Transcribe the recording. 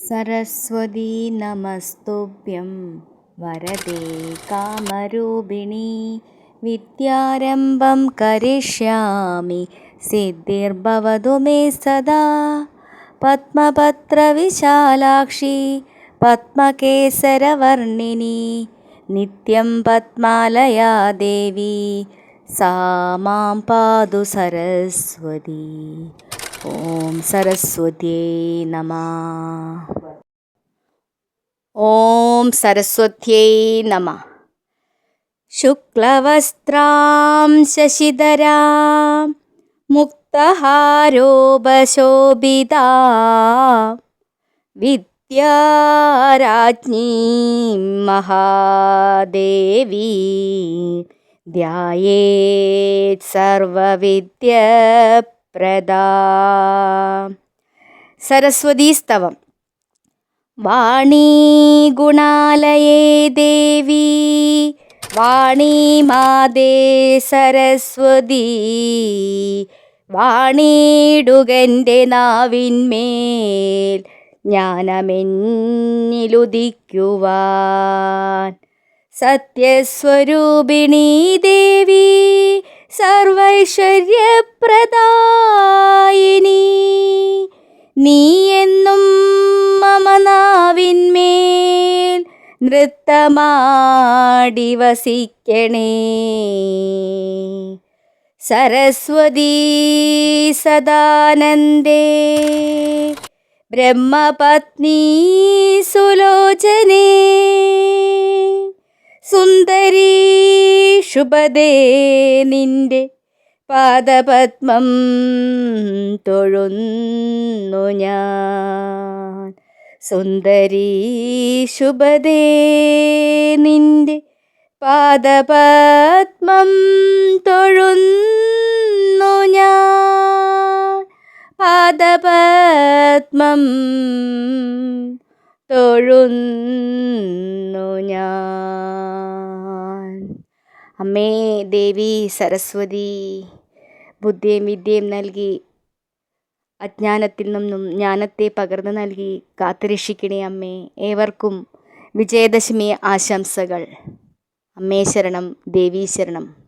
सरस्वती नमस्तुभ्यं वरदे कामरूपिणी विद्यारम्भं करिष्यामि सिद्धिर्भवतु मे सदा। पद्मपत्रविशालाक्षी पद्मकेसरवर्णिनी नित्यं पद्मालया देवी सा मां पातु सरस्वती। ഓം സരസ്വത്യേ നമഃ. ഓം സരസ്വത്യേ നമഃ. ശുക്ലവസ്ത്രാം ശശിധരാം മുക്തഹാരോപശോഭിതാം വിദ്യാരാജ്ഞീം മഹാദേവീ ധ്യായേത് സർവവിദ്യപ്രദാ. സരസ്വതീ സ്തവം. വാണീ ഗുണാലയേ ദേവി വാണീ മാതേ സരസ്വതി വാണിടുകൻ്റെ നാവിന്മേൽ ജ്ഞാനമെന്നിലുദിക്കുവാൻ. സത്യസ്വരൂപിണീ ദേവി സർവൈശ്വര്യപ്രദായിനി നീ എന്നും മമ നാവിന്മേൽ നൃത്തമാടി വസിക്കണേ. സരസ്വതീ സദാനന്ദേ ബ്രഹ്മപത്നീ സുലോചനേ സുന്ദരീ ശുഭദേ നിന്റെ പാദപത്മം തൊഴുന്നു ഞാൻ. സുന്ദരീ ശുഭദേ നിന്റെ പാദപത്മം തൊഴുന്നു ഞാൻ. പാദപത്മം തൊഴുന്നു ഞാൻ. അമ്മേ ദേവി സരസ്വതി ബുദ്ധിയും വിദ്യയും നൽകി അജ്ഞാനത്തിൽ നിന്നും ജ്ഞാനത്തെ പകർന്നു നൽകി കാത്തുരക്ഷിക്കണേ അമ്മേ. ഏവർക്കും വിജയദശമി ആശംസകൾ. അമ്മേ ശരണം, ദേവീ ശരണം.